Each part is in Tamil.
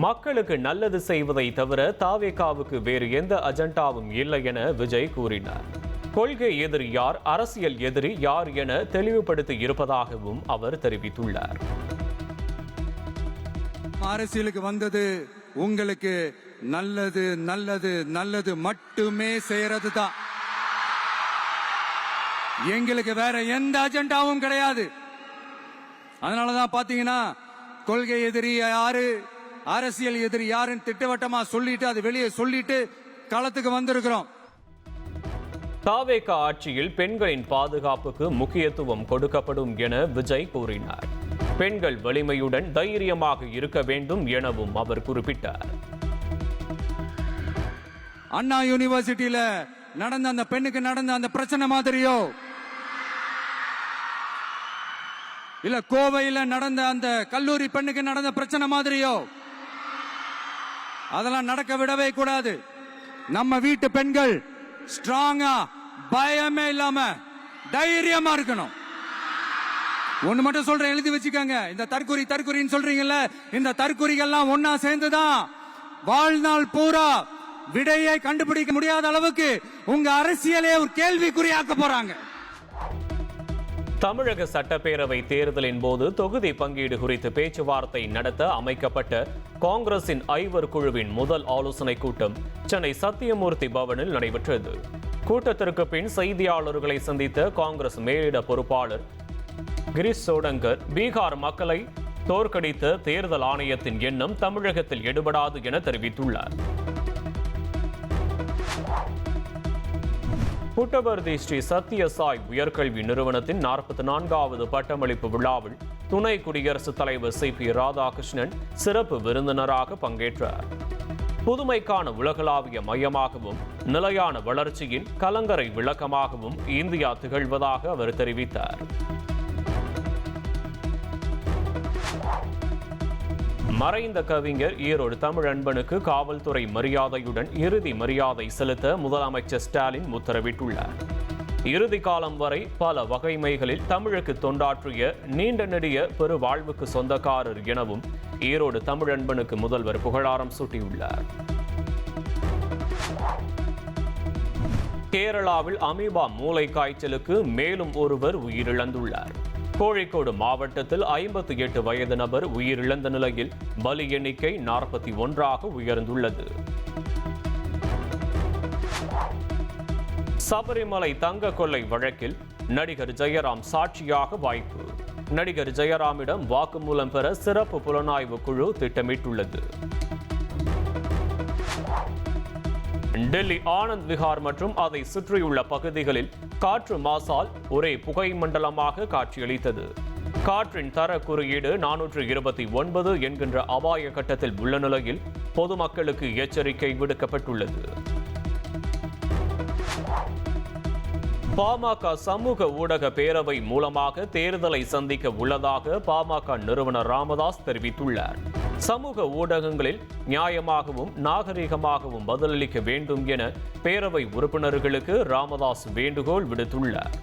மக்களுக்கு நல்லது செய்வதை தவிர தாவேகாவுக்கு வேறு எந்த அஜெண்டாவும் இல்லை என விஜய் கூறினார். கொள்கை எதிரி யார், அரசியல் எதிரி யார் என தெளிவுபடுத்தி இருப்பதாகவும் அவர் தெரிவித்துள்ளார். அரசியலுக்கு வந்தது உங்களுக்கு நல்லது நல்லது நல்லது மட்டுமே செய்யறது தான். எங்களுக்கு வேற எந்த அஜெண்டாவும் கிடையாது. அதனாலதான் பாத்தீங்கன்னா கொள்கை எதிரி யாரு, அரசியல் எதிரி யாருன்னு திட்டவட்டமா சொல்லிட்டு அது வெளியே சொல்லிட்டு களத்துக்கு வந்திருக்கிறோம். தாவேகா ஆட்சியில் பெண்களின் பாதுகாப்புக்கு முக்கியத்துவம் கொடுக்கப்படும் என விஜய் கூறினார். பெண்கள் வலிமையுடன் தைரியமாக இருக்க வேண்டும் எனவும் அவர் குறிப்பிட்டார். அண்ணா யூனிவர்சிட்டியில நடந்த அந்த பெண்ணுக்கு நடந்த அந்த பிரச்சனை மாதிரியோ, இல்ல கோவையில நடந்த அந்த கல்லூரி பெண்ணுக்கு நடந்த பிரச்சனை மாதிரியோ அதெல்லாம் நடக்க விடவே கூடாது. நம்ம வீட்டு பெண்கள் ஸ்ட்ராங்கா பயமே இல்லாம தைரியமா இருக்கணும். ஒண்ணு மட்டும் சொல்றேன், எழுதி வச்சுக்கோங்க. இந்த தற்குறின்னு சொல்றீங்கல்ல, இந்த தற்குறிகள்லாம் ஒன்னா சேர்ந்துதான் வாழ்நாள் பூரா விடையை கண்டுபிடிக்க முடியாத அளவுக்கு உங்க அரசியலே ஒரு கேள்விக்குறியாக்க போறாங்க. தமிழக சட்டப்பேரவை தேர்தலின் போது தொகுதி பங்கீடு குறித்து பேச்சுவார்த்தை நடத்த அமைக்கப்பட்ட காங்கிரசின் ஐவர் குழுவின் முதல் ஆலோசனை கூட்டம் சென்னை சத்தியமூர்த்தி பவனில் நடைபெற்றது. கூட்டத்திற்கு பின் செய்தியாளர்களை சந்தித்த காங்கிரஸ் மேலிட பொறுப்பாளர் கிரீஷ் சோடங்கர், பீகார் மக்களை தோற்கடித்த தேர்தல் ஆணையத்தின் எண்ணம் தமிழகத்தில் எடுபடாது என தெரிவித்துள்ளார். புட்டபர்தி ஸ்ரீ சத்ய சாய் உயர்கல்வி நிறுவனத்தின் 44வது பட்டமளிப்பு விழாவில் துணை குடியரசுத் தலைவர் CP ராதாகிருஷ்ணன் சிறப்பு விருந்தினராக பங்கேற்றார். புதுமைக்கான உலகளாவிய மையமாகவும் நிலையான வளர்ச்சியின் கலங்கரை விளக்கமாகவும் இந்தியா திகழ்வதாக அவர் தெரிவித்தார். மறைந்த கவிஞர் ஈரோடு தமிழன்பனுக்கு காவல்துறை மரியாதையுடன் இறுதி மரியாதை செலுத்த முதலமைச்சர் ஸ்டாலின் உத்தரவிட்டுள்ளார். இறுதி காலம் வரை பல வகைமைகளில் தமிழுக்கு தொண்டாற்றிய நீண்ட நெடிய பெரு வாழ்வுக்கு சொந்தக்காரர் எனவும் ஈரோடு தமிழன்பனுக்கு முதல்வர் புகழாரம் சூட்டியுள்ளார். கேரளாவில் அமீபா மூளை காய்ச்சலுக்கு மேலும் ஒருவர் உயிரிழந்துள்ளார். கோழிக்கோடு மாவட்டத்தில் 58 வயது நபர் உயிரிழந்த நிலையில் பலி எண்ணிக்கை 41ஆக உயர்ந்துள்ளது. சபரிமலை தங்க கொள்ளை வழக்கில் நடிகர் ஜெயராம் சாட்சியாக வாய்ப்பு. நடிகர் ஜெயராமிடம் வாக்குமூலம் பெற சிறப்பு புலனாய்வு குழு திட்டமிட்டுள்ளது. டெல்லி ஆனந்த் விஹார் மற்றும் அதை சுற்றியுள்ள பகுதிகளில் காற்று மாசால் ஒரே புகை மண்டலமாக காட்சியளித்தது. காற்றின் தர குறியீடு 429 என்கின்ற அபாய கட்டத்தில் உள்ள நிலையில் பொதுமக்களுக்கு எச்சரிக்கை விடுக்கப்பட்டுள்ளது. பாமக சமூக ஊடக பேரவை மூலமாக தேர்தலை சந்திக்க உள்ளதாக பாமக நிறுவனர் ராமதாஸ் தெரிவித்துள்ளார். சமூக ஊடகங்களில் நியாயமாகவும் நாகரிகமாகவும் பதிலளிக்க வேண்டும் என பேரவை உறுப்பினர்களுக்கு ராமதாஸ் வேண்டுகோள் விடுத்துள்ளார்.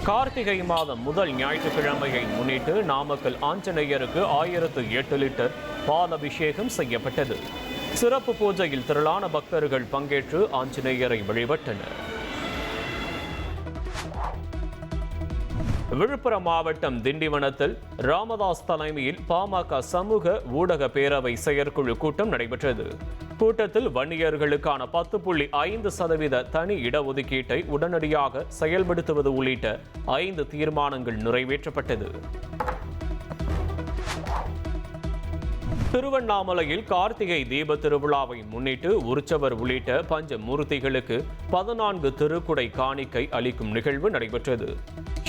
கார்த்திகை மாதம் முதல் ஞாயிற்றுக்கிழமையை முன்னிட்டு நாமக்கல் ஆஞ்சநேயருக்கு 1008 லிட்டர் பால் அபிஷேகம் செய்யப்பட்டது. சிறப்பு பூஜையில் திரளான பக்தர்கள் பங்கேற்று ஆஞ்சநேயரை வழிபட்டனர். விழுப்புரம் மாவட்டம் திண்டிவனத்தில் ராமதாஸ் தலைமையில் பாமக சமூக ஊடக பேரவை செயற்குழு கூட்டம் நடைபெற்றது. கூட்டத்தில் வன்னியர்களுக்கான 10.5% தனி இடஒதுக்கீட்டை உடனடியாக செயல்படுத்துவது உள்ளிட்ட 5 தீர்மானங்கள் நிறைவேற்றப்பட்டது. திருவண்ணாமலையில் கார்த்திகை தீப திருவிழாவை முன்னிட்டு உற்சவர் உள்ளிட்ட பஞ்ச மூர்த்திகளுக்கு 14 திருக்குடை காணிக்கை அளிக்கும் நிகழ்வு நடைபெற்றது.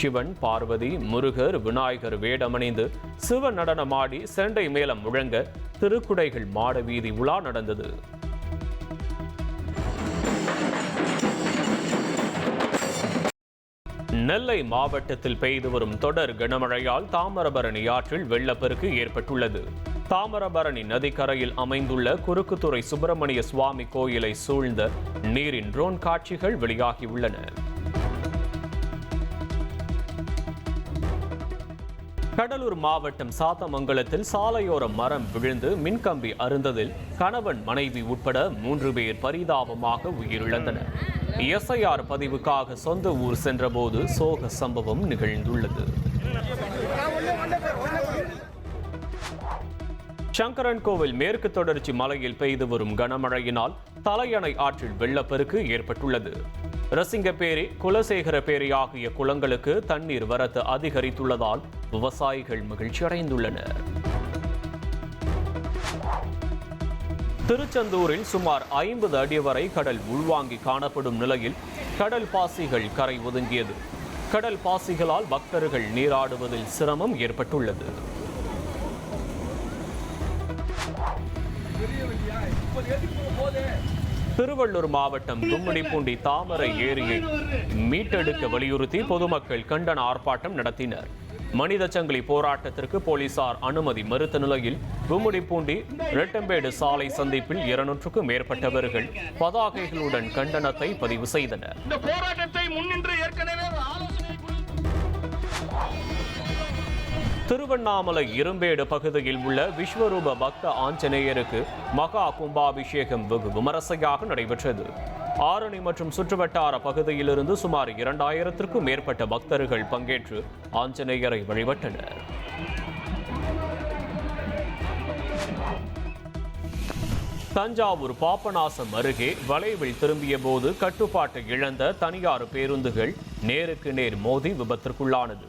சிவன், பார்வதி, முருகர், விநாயகர் வேடமணிந்து சிவ நடனமாடி செண்டை மேளம் முழங்க திருக்குடைகள் மாட வீதி உலா நடந்தது. நெல்லை மாவட்டத்தில் பெய்து வரும் தொடர் கனமழையால் தாமிரபரணி ஆற்றில் வெள்ளப்பெருக்கு ஏற்பட்டுள்ளது. தாமிரபரணி நதிக்கரையில் அமைந்துள்ள குறுக்குத்துறை சுப்பிரமணிய சுவாமி கோயிலை சூழ்ந்த நீரின் ட்ரோன் காட்சிகள் வெளியாகியுள்ளன. கடலூர் மாவட்டம் சாத்தமங்கலத்தில் சாலையோர மரம் விழுந்து மின்கம்பி அருந்ததில் கணவன் மனைவி உட்பட 3 பேர் பரிதாபமாக உயிரிழந்தனர். எஸ்ஐஆர் பதிவுக்காக சொந்த ஊர் சென்றபோது சோக சம்பவம் நிகழ்ந்துள்ளது. சங்கரன்கோவில் மேற்கு தொடர்ச்சி மலையில் பெய்து வரும் கனமழையினால் தலையணை ஆற்றில் வெள்ளப்பெருக்கு ஏற்பட்டுள்ளது. ரசிங்கப்பேரி, குலசேகரப்பேரி ஆகிய குளங்களுக்கு தண்ணீர் வரத்து அதிகரித்துள்ளதால் விவசாயிகள் மகிழ்ச்சி அடைந்துள்ளனர். திருச்செந்தூரில் சுமார் 50 அடி வரை கடல் உள்வாங்கி காணப்படும் நிலையில் கடல் பாசிகள் கரை ஒதுங்கியது. கடல் பாசிகளால் பக்தர்கள் நீராடுவதில் சிரமம் ஏற்பட்டுள்ளது. திருவள்ளூர் மாவட்டம் கும்மிடிப்பூண்டி தாமரை ஏரியை மீட்டெடுக்க வலியுறுத்தி பொதுமக்கள் கண்டன ஆர்ப்பாட்டம் நடத்தினர். மனித சங்கிலி போராட்டத்திற்கு போலீசார் அனுமதி மறுத்த நிலையில் கும்மிடிப்பூண்டி ரெட்டம்பேடு சாலை சந்திப்பில் 200க்கும் மேற்பட்டவர்கள் பதாகைகளுடன் கண்டனத்தை பதிவு செய்தனர். திருவண்ணாமலை இரும்பேடு பகுதியில் உள்ள விஸ்வரூப பக்த ஆஞ்சநேயருக்கு மகா கும்பாபிஷேகம் வெகு விமரிசையாக நடைபெற்றது. ஆரணி மற்றும் சுற்றுவட்டார பகுதியிலிருந்து சுமார் 2000க்கும் மேற்பட்ட பக்தர்கள் பங்கேற்று ஆஞ்சநேயரை வழிபட்டனர். தஞ்சாவூர் பாபநாசம் அருகே வளைவில் திரும்பிய போது கட்டுப்பாட்டை இழந்த தனியார் பேருந்துகள் நேருக்கு நேர் மோதி விபத்திற்குள்ளானது.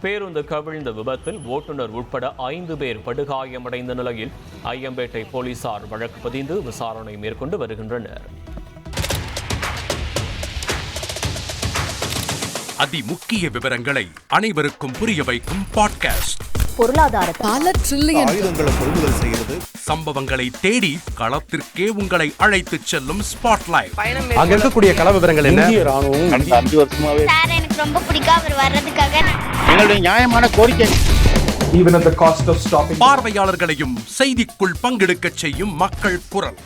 பேருந்து கவிழ்ந்த விபத்தில் ஓட்டுநர் உட்பட 5 பேர் படுகாயமடைந்த நிலையில் ஐயம்பேட்டை போலீசார் வழக்கு பதிந்து விசாரணை மேற்கொண்டு வருகின்றனர். அதிமுக்கிய விவரங்களை அனைவருக்கும் புரிய வைக்கும் பாட்காஸ்ட். பொருளாதாரத்தை பல ட்ரில்லியன் ஆயுதங்களை கொள்முதல் செய்கிறது. சம்பவங்களை தேடி களத்திற்கே உங்களை அழைத்து செல்லும் ஸ்பாட்லைட். அங்க இருக்கக்கூடிய கள விவரங்கள் என்ன? இந்திய ராணுவம் கடந்த 5 வருஷமாவே சார் எனக்கு ரொம்ப பிடிக்கும் அவர் வர்றதுக்காக. எங்களுடைய நியாயமான கோரிக்கை. Even at the cost of stopping. பார்வையாளர்களையும் செய்திக்குள் பங்கெடுக்க செய்யும் மக்கள் குரல்.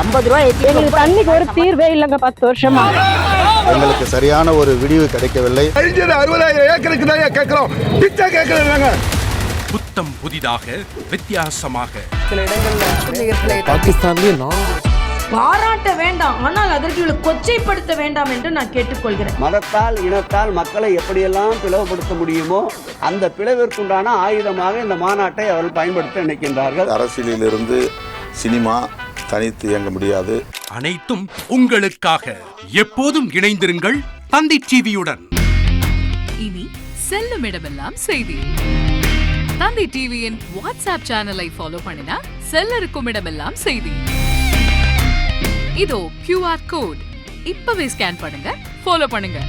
50 ரூபாய் எங்களுக்கு தண்ணிக்கு ஒரு தீர்வே இல்லங்க 10 வருஷமா. எங்களுக்கு சரியான ஒரு விடிவு கிடைக்கவில்லை. 60,000 ஏக்கருக்கு தான் கேக்குறோம். பிச்சை கேக்குறாங்க. புத்தம் புதிதாக வித்தியாசமாக பாகிஸ்தான்லயே பாராட்ட வேண்டாம், ஆனால் அதற்கு இவளை கொச்சைப்படுத்த வேண்டாம் என்று நான் கேட்டுக்கொள்கிறேன். மதத்தால் இனத்தால் மக்களை எப்படியெல்லாம் பிளவுபடுத்த முடியுமோ அந்த பிளவிற்குண்டான ஆயுதமாக இந்த மாநாட்டை அவர்கள் பயன்படுத்த நினைக்கின்றார்கள். அரசியலிலிருந்து சினிமா தனித்து இயங்க முடியாது. அனைத்தும் உங்களுக்காக. எப்போதும் இணைந்திருங்கள் தந்தி டிவியுடன். இனி செல்லும் இடமெல்லாம் செய்தி. தந்தி டிவியின் வாட்ஸ்அப் சேனலை ஃபாலோ பண்ணினா செல்ல இருக்கும் இடமெல்லாம் செய்தி. இதோ QR கோட் இப்பவே ஸ்கேன் பண்ணுங்க, ஃபாலோ பண்ணுங்க.